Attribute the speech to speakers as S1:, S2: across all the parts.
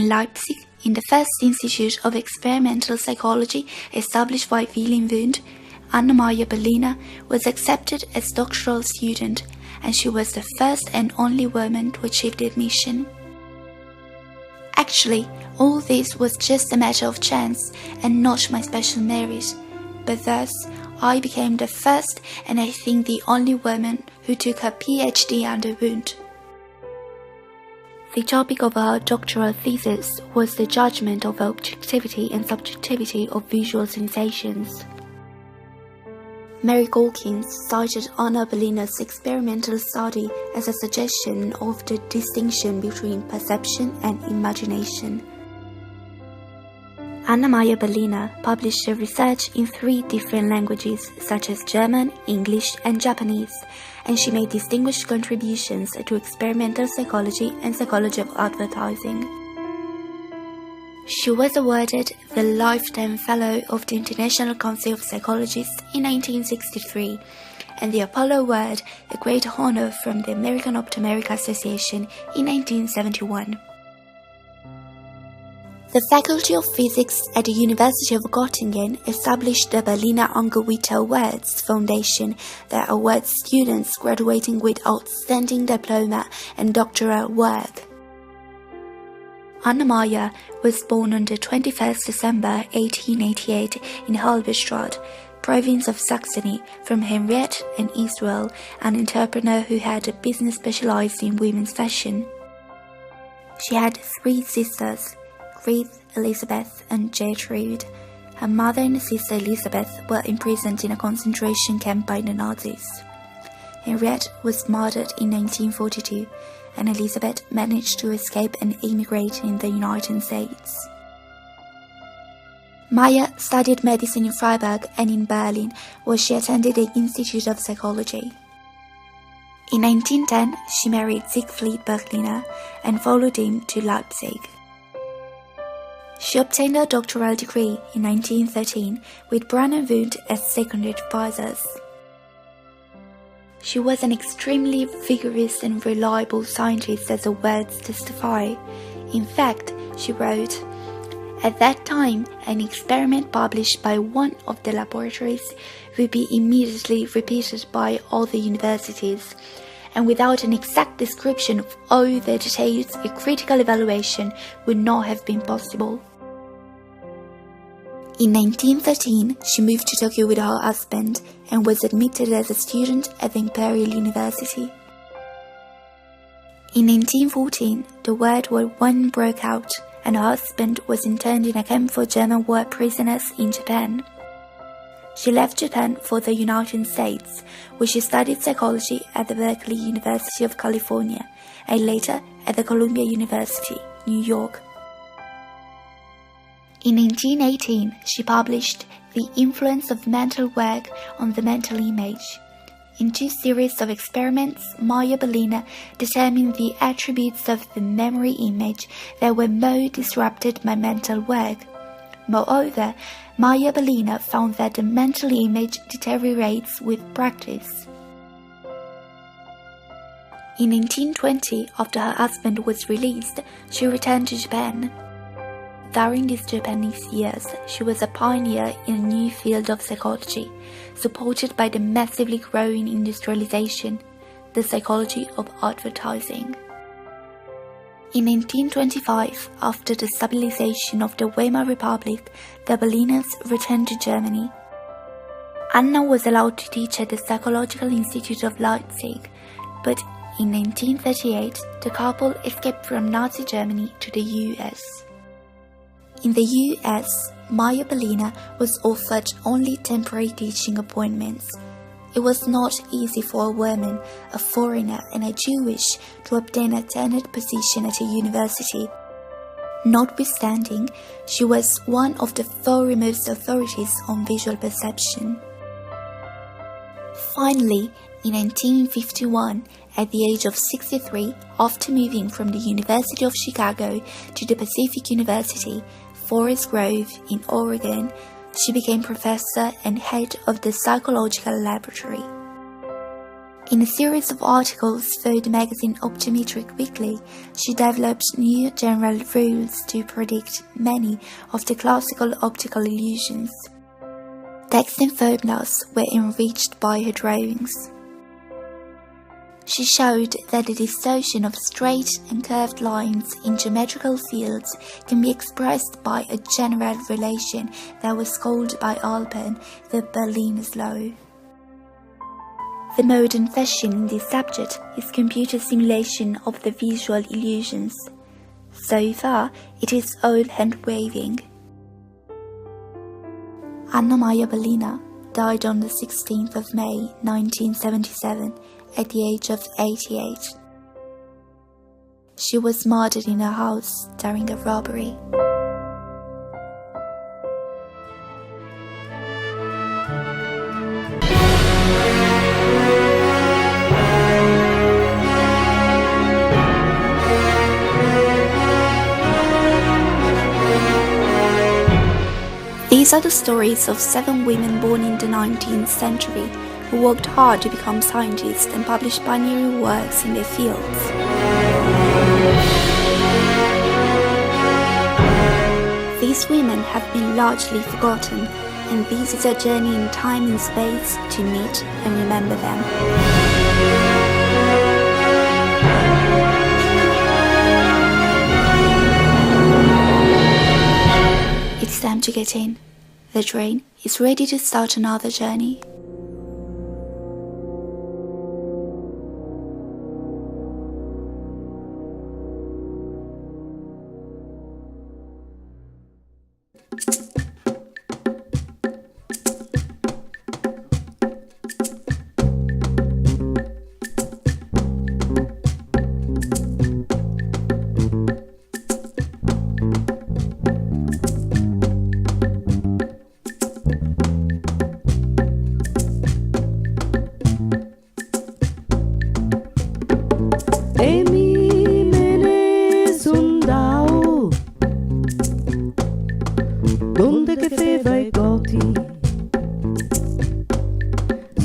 S1: in Leipzig, in the first Institute of Experimental Psychology established by Wilhelm Wundt, Meyer was accepted as doctoral student, and she was the first and only woman to achieve the admission. Actually, all this was just a matter of chance and not my special merit, but thus I became the first and I think the only woman who took her PhD under Wundt. The topic of our doctoral thesis was the judgment of objectivity and subjectivity of visual sensations. Mary Hawkins cited Anna Bellina's experimental study as a suggestion of the distinction between perception and imagination. Anna Meyer published her research in 3 different languages such as German, English, and Japanese, and she made distinguished contributions to experimental psychology and psychology of advertising. She was awarded the Lifetime Fellow of the International Council of Psychologists in 1963 and the Apollo Award, a great honor from the American Optometric Association, in 1971. The Faculty of Physics at the University of Göttingen established the Berliner Angewitte Awards Foundation that awards students graduating with outstanding diploma and doctoral work. Anna Meyer was born on the 21st December 1888 in Halberstadt, province of Saxony, from Henriette and Israel, an entrepreneur who had a business specialized in women's fashion. She had 3 sisters, Grete, Elizabeth, and Gertrude. Her mother and sister Elizabeth were imprisoned in a concentration camp by the Nazis. Henriette was murdered in 1942, and Elizabeth managed to escape and immigrate in the United States. Meyer studied medicine in Freiburg and in Berlin, where she attended the Institute of Psychology. In 1910, she married Siegfried Berliner and followed him to Leipzig. She obtained her doctoral degree in 1913 with Braun and Wundt as second advisors. She was an extremely vigorous and reliable scientist, as her words testify. In fact, she wrote, "At that time, an experiment published by one of the laboratories would be immediately repeated by all the universities, and without an exact description of all the details, a critical evaluation would not have been possible." In 1913, she moved to Tokyo with her husband and was admitted as a student at the Imperial University. In 1914, the World War I broke out, and her husband was interned in a camp for German war prisoners in Japan. She left Japan for the United States, where she studied psychology at the Berkeley University of California and later at the Columbia University, New York. In 1918, she published The Influence of Mental Work on the Mental Image. In 2 series of experiments, Meyer determined the attributes of the memory image that were most disrupted by mental work. Moreover, Meyer found that the mental image deteriorates with practice. In 1920, after her husband was released, she returned to Japan. During these Japanese years, she was a pioneer in a new field of psychology, supported by the massively growing industrialization, the psychology of advertising. In 1925, after the stabilization of the Weimar Republic, the Berliners returned to Germany. Anna was allowed to teach at the Psychological Institute of Leipzig, but in 1938, the couple escaped from Nazi Germany to the US. In the US, Meyer was offered only temporary teaching appointments. It was not easy for a woman, a foreigner, and a Jewish to obtain a tenured position at a university. Notwithstanding, she was one of the foremost authorities on visual perception. Finally, in 1951, at the age of 63, after moving from the University of Chicago to the Pacific University, Forest Grove in Oregon, she became professor and head of the psychological laboratory. In a series of articles for the magazine Optometric Weekly, she developed new general rules to predict many of the classical optical illusions. Text and formulas were enriched by her drawings. She showed that the distortion of straight and curved lines in geometrical fields can be expressed by a general relation that was called by Alpen the Berliner law. The modern fashion in this subject is computer simulation of the visual illusions. So far, it is all hand-waving. Anna Meyer died on the 16th of May 1977 at the age of 88. She was murdered in her house during a robbery. These are the stories of 7 women born in the 19th century who worked hard to become scientists and published pioneering works in their fields. These women have been largely forgotten, and this is a journey in time and space to meet and remember them. It's time to get in. The train is ready to start another journey.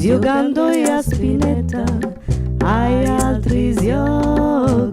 S2: Giocando e a spinetta ai altri giochi.